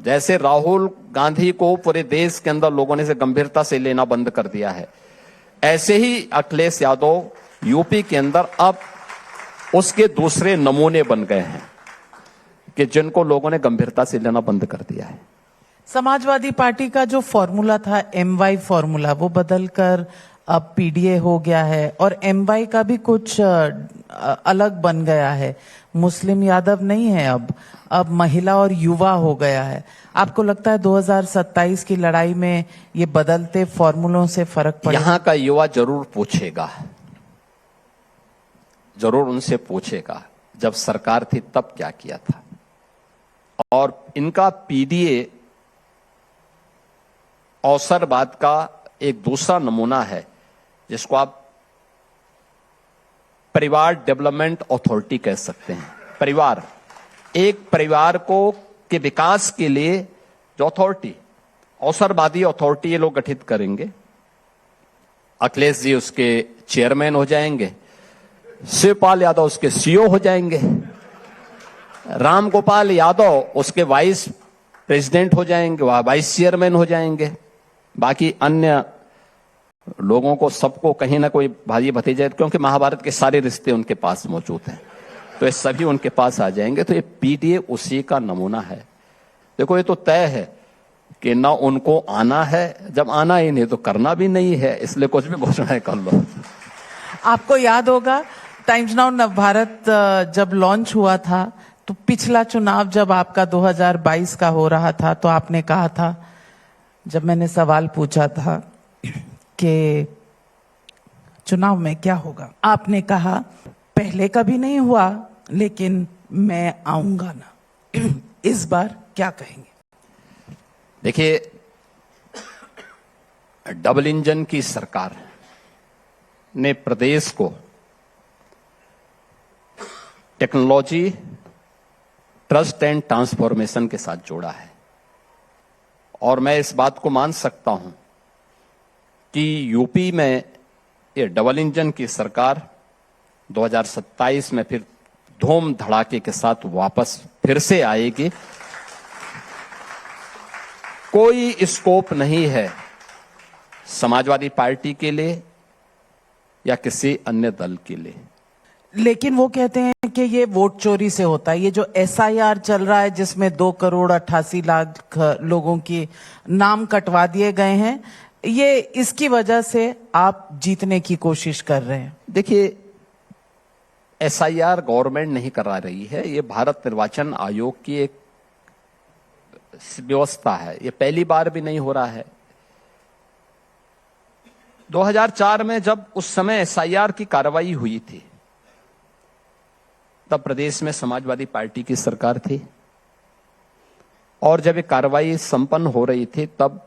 जैसे राहुल गांधी को पूरे देश के अंदर लोगों ने से गंभीरता से लेना बंद कर दिया है, ऐसे ही अखिलेश यादव यूपी के अंदर अब उसके दूसरे नमूने बन गए हैं कि जिनको लोगों ने गंभीरता से लेना बंद कर दिया है। समाजवादी पार्टी का जो फॉर्मूला था MY फॉर्मूला, वो बदलकर अब PDA हो गया है और MY का भी कुछ अलग बन गया है। मुस्लिम यादव नहीं है, अब महिला और युवा हो गया है। आपको लगता है 2027 की लड़ाई में ये बदलते फॉर्मूलों से फर्क पड़ेगा? यहां का युवा जरूर पूछेगा, जरूर उनसे पूछेगा जब सरकार थी तब क्या किया था। और इनका PDA अवसरवाद का एक दूसरा नमूना है, जिसको आप परिवार डेवलपमेंट अथॉरिटी कह सकते हैं। परिवार, एक परिवार को के विकास के लिए जो अथॉरिटी, अवसरवादी अथॉरिटी ये लोग गठित करेंगे। अखिलेश जी उसके चेयरमैन हो जाएंगे, शिवपाल यादव उसके CEO हो जाएंगे, राम गोपाल यादव उसके वाइस प्रेसिडेंट हो जाएंगे, वह वाइस चेयरमैन हो जाएंगे। बाकी अन्य लोगों को सबको कहीं ना कोई भाई भतीजे, क्योंकि महाभारत के सारे रिश्ते उनके पास मौजूद हैं, तो ये सभी उनके पास आ जाएंगे। तो ये PDA उसी का नमूना है। देखो ये तो तय है कि ना उनको आना है, जब आना ही नहीं तो करना भी नहीं है, इसलिए कुछ भी घोषणा कर लो। आपको याद होगा टाइम्स नाउ नवभारत जब लॉन्च हुआ था, तो पिछला चुनाव जब आपका 2022 का हो रहा था, तो आपने कहा था, जब मैंने सवाल पूछा था कि चुनाव में क्या होगा, आपने कहा पहले कभी नहीं हुआ लेकिन मैं आऊंगा ना। इस बार क्या कहेंगे? देखिए, डबल इंजन की सरकार ने प्रदेश को टेक्नोलॉजी, ट्रस्ट एंड ट्रांसफॉर्मेशन के साथ जोड़ा है। और मैं इस बात को मान सकता हूं कि यूपी में ये डबल इंजन की सरकार 2027 में फिर धूम धड़ाके के साथ वापस फिर से आएगी। कोई स्कोप नहीं है समाजवादी पार्टी के लिए या किसी अन्य दल के लिए। लेकिन वो कहते हैं कि ये वोट चोरी से होता है। ये जो SIR चल रहा है, जिसमें 2,88,00,000 लोगों की नाम कटवा दिए गए हैं, ये इसकी वजह से आप जीतने की कोशिश कर रहे हैं। देखिए, SIR गवर्नमेंट नहीं करा रही है, ये भारत निर्वाचन आयोग की एक व्यवस्था है। ये पहली बार भी नहीं हो रहा है। 2004 में जब उस समय SIR की कार्रवाई हुई थी, तब प्रदेश में समाजवादी पार्टी की सरकार थी, और जब ये कार्रवाई संपन्न हो रही थी तब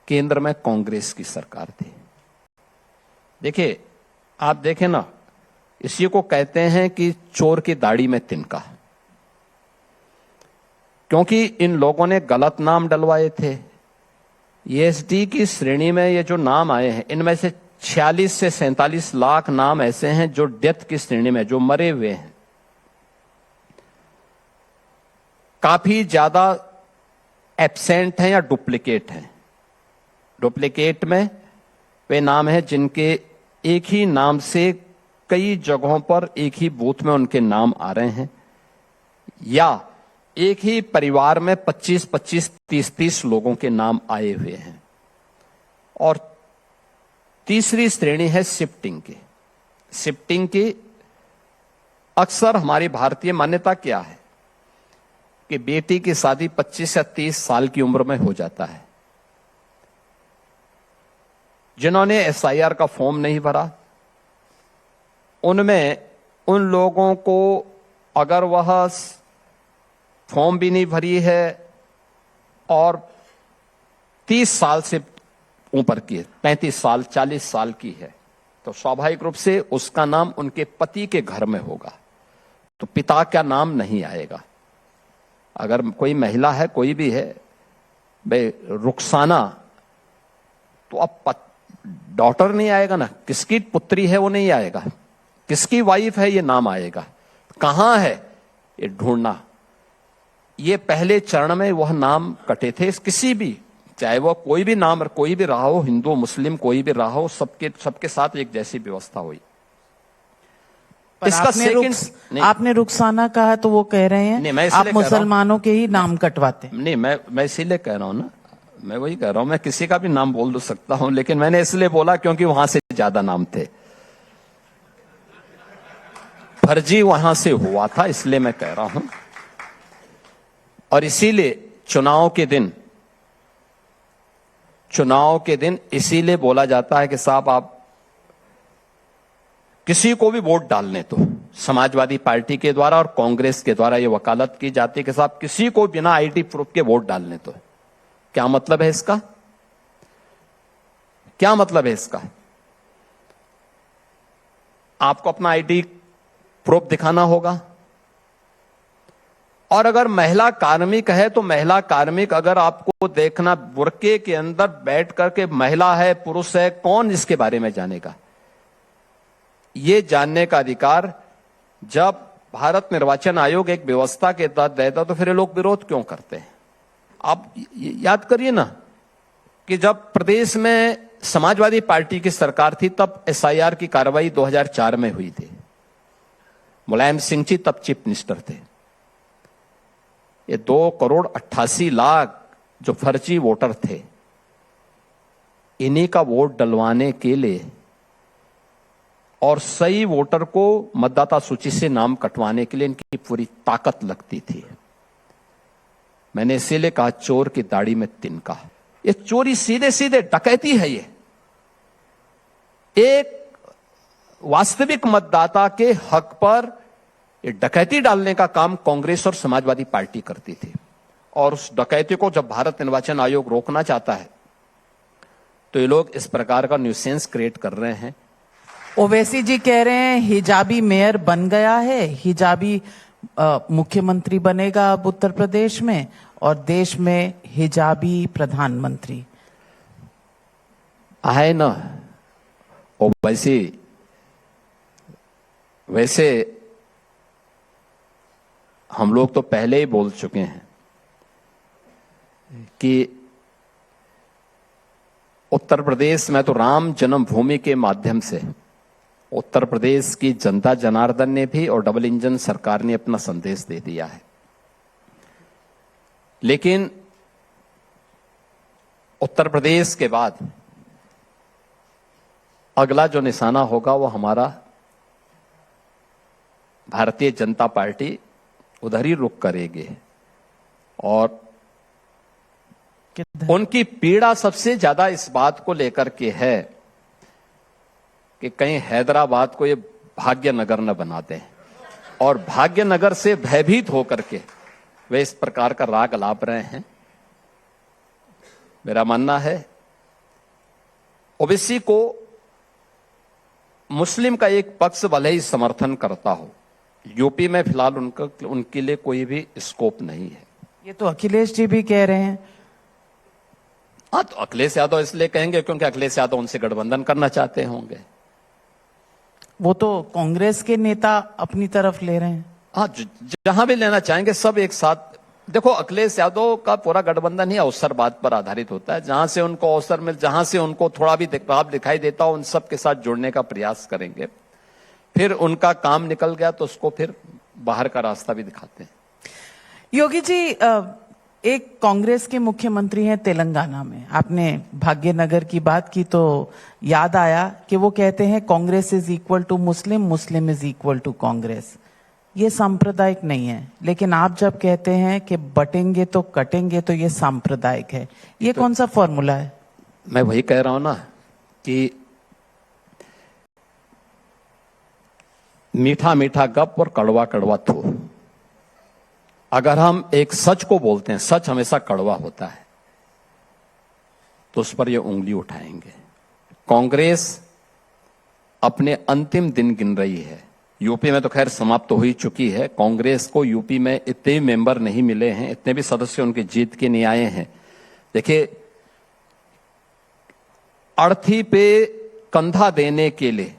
केंद्र में कांग्रेस की सरकार थी। देखिए, आप देखें ना, इसी को कहते हैं कि चोर की दाढ़ी में तिनका, क्योंकि इन लोगों ने गलत नाम डलवाए थे। ESD की श्रेणी में ये जो नाम आए हैं, इनमें से 46 से 47 लाख नाम ऐसे हैं जो डेथ की श्रेणी में, जो मरे हुए हैं। काफी ज्यादा एब्सेंट हैं या डुप्लीकेट हैं। डुप्लीकेट में वे नाम हैं जिनके एक ही नाम से कई जगहों पर एक ही बूथ में उनके नाम आ रहे हैं, या एक ही परिवार में 25-25, 30-30 लोगों के नाम आए हुए हैं। और तीसरी श्रेणी है शिफ्टिंग की। शिफ्टिंग की अक्सर हमारी भारतीय मान्यता क्या है कि बेटी की शादी 25 या 30 साल की उम्र में हो जाता है। जिन्होंने SIR का फॉर्म नहीं भरा, उनमें उन लोगों को, अगर वह फॉर्म भी नहीं भरी है और 30 साल से ऊपर की है, 35 साल, 40 साल की है, तो स्वाभाविक रूप से उसका नाम उनके पति के घर में होगा, तो पिता का नाम नहीं आएगा। अगर कोई महिला है, कोई भी है, भाई रुखसाना, तो अब डॉटर नहीं आएगा ना, किसकी पुत्री है वो नहीं आएगा, किसकी वाइफ है ये नाम आएगा। कहां है ये ढूंढना। ये पहले चरण में वह नाम कटे थे, किसी भी, चाहे वह कोई भी नाम कोई भी रहा हो, हिंदू मुस्लिम कोई भी रहा हो, सबके साथ एक जैसी व्यवस्था हुई। पर आपने रुखसाना कहा तो वो कह रहे हैं नहीं, मैं आप मुसलमानों के ही नाम कटवाते हैं। नहीं, मैं इसीलिए कह रहा हूं ना, मैं वही कह रहा हूं, मैं किसी का भी नाम बोल सकता हूं, लेकिन मैंने इसलिए बोला क्योंकि वहां से ज्यादा नाम थे, फर्जी वहां से हुआ था, इसलिए मैं कह रहा हूं। और इसीलिए चुनाव के दिन इसीलिए बोला जाता है कि साहब आप किसी को भी वोट डालने तो समाजवादी पार्टी के द्वारा और कांग्रेस के द्वारा यह वकालत की जाती है कि साहब किसी को बिना आईडी प्रूफ के वोट डालने तो। क्या मतलब है इसका? क्या मतलब है इसका? आपको अपना आईडी प्रूफ दिखाना होगा, और अगर महिला कार्मिक है तो महिला कार्मिक अगर आपको देखना, बुर्के के अंदर बैठ करके महिला है पुरुष है, कौन इसके बारे में जानेगा? ये जानने का अधिकार जब भारत निर्वाचन आयोग एक व्यवस्था के तहत देता तो फिर ये लोग विरोध क्यों करते हैं? आप याद करिए ना कि जब प्रदेश में समाजवादी पार्टी की सरकार थी तब एसआईआर की कार्रवाई 2004 में हुई थी। मुलायम सिंह जी तब चीफ मिनिस्टर थे। ये 2,88,00,000 जो फर्जी वोटर थे, इन्हीं का वोट डलवाने के लिए और सही वोटर को मतदाता सूची से नाम कटवाने के लिए इनकी पूरी ताकत लगती थी। मैंने इसीलिए कहा चोर की दाढ़ी में तिनका। ये चोरी सीधे सीधे डकैती है। ये एक वास्तविक मतदाता के हक पर ये डकैती डालने का काम कांग्रेस और समाजवादी पार्टी करती थी, और उस डकैती को जब भारत निर्वाचन आयोग रोकना चाहता है तो ये लोग इस प्रकार का न्यूसेंस क्रिएट कर रहे हैं। ओवैसी जी कह रहे हैं हिजाबी मेयर बन गया है, हिजाबी मुख्यमंत्री बनेगा अब उत्तर प्रदेश में, और देश में हिजाबी प्रधानमंत्री है ना। और वैसे हम लोग तो पहले ही बोल चुके हैं कि उत्तर प्रदेश में तो राम जन्मभूमि के माध्यम से उत्तर प्रदेश की जनता जनार्दन ने भी और डबल इंजन सरकार ने अपना संदेश दे दिया है। लेकिन उत्तर प्रदेश के बाद अगला जो निशाना होगा वो हमारा भारतीय जनता पार्टी उधर ही रुक करेगी, और उनकी पीड़ा सबसे ज्यादा इस बात को लेकर के है कि कहीं हैदराबाद को ये भाग्यनगर न बना दें, और भाग्यनगर से भयभीत होकर के वे इस प्रकार का राग लाप रहे हैं। मेरा मानना है ओबीसी को मुस्लिम का एक पक्ष भले ही समर्थन करता हो, यूपी में फिलहाल उनके लिए कोई भी स्कोप नहीं है। ये तो अखिलेश जी भी कह रहे हैं। हाँ, तो अखिलेश यादव इसलिए कहेंगे क्योंकि अखिलेश यादव उनसे गठबंधन करना चाहते होंगे। वो तो कांग्रेस के नेता अपनी तरफ ले रहे हैं। हाँ, जहां भी लेना चाहेंगे सब एक साथ। देखो, अखिलेश यादव का पूरा गठबंधन ही अवसरवाद पर आधारित होता है। जहां से उनको अवसर मिल, जहां से उनको थोड़ा भी लाभ दिखाई देता हो, उन सब के साथ जुड़ने का प्रयास करेंगे। फिर उनका काम निकल गया तो उसको फिर बाहर का रास्ता भी दिखाते हैं। योगी जी, एक कांग्रेस के मुख्यमंत्री हैं तेलंगाना में, आपने भाग्यनगर की बात की तो याद आया कि वो कहते हैं Congress is equal to Muslim, Muslim is equal to Congress. ये सांप्रदायिक नहीं है, लेकिन आप जब कहते हैं कि बटेंगे तो कटेंगे तो ये सांप्रदायिक है। ये तो कौन सा फॉर्मूला है? मैं वही कह रहा हूं ना कि मीठा मीठा गप और कड़वा कड़वा थू। अगर हम एक सच को बोलते हैं, सच हमेशा कड़वा होता है, तो उस पर ये उंगली उठाएंगे। कांग्रेस अपने अंतिम दिन गिन रही है। यूपी में तो खैर समाप्त हो ही चुकी है। कांग्रेस को यूपी में इतने मेंबर नहीं मिले हैं, इतने भी सदस्य उनके जीत के नहीं आए हैं। देखिए, अर्थी पे कंधा देने के लिए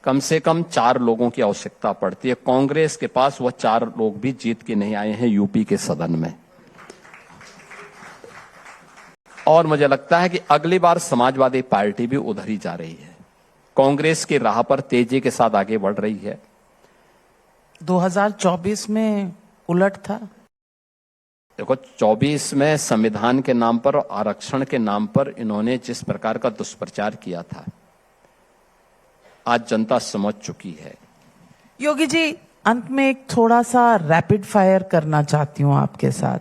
कम से कम 4 लोगों की आवश्यकता पड़ती है। कांग्रेस के पास वह 4 लोग भी जीत के नहीं आए हैं यूपी के सदन में। और मुझे लगता है कि अगली बार समाजवादी पार्टी भी उधर ही जा रही है, कांग्रेस की राह पर तेजी के साथ आगे बढ़ रही है। 2024 में उलट था। देखो, 24 में संविधान के नाम पर और आरक्षण के नाम पर इन्होंने जिस प्रकार का दुष्प्रचार किया था, आज जनता समझ चुकी है। योगी जी, अंत में एक थोड़ा सा रैपिड फायर करना चाहती हूं आपके साथ।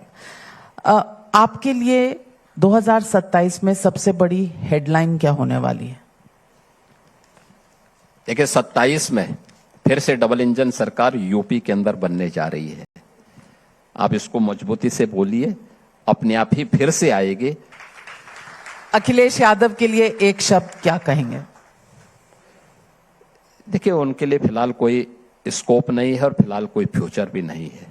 आपके लिए 2027 में सबसे बड़ी हेडलाइन क्या होने वाली है? देखिए, 27 में फिर से डबल इंजन सरकार यूपी के अंदर बनने जा रही है। आप इसको मजबूती से बोलिए, अपने आप ही फिर से आएगी। अखिलेश यादव के लिए एक शब्द क्या कहेंगे? देखिए, उनके लिए फिलहाल कोई स्कोप नहीं है और फिलहाल कोई फ्यूचर भी नहीं है।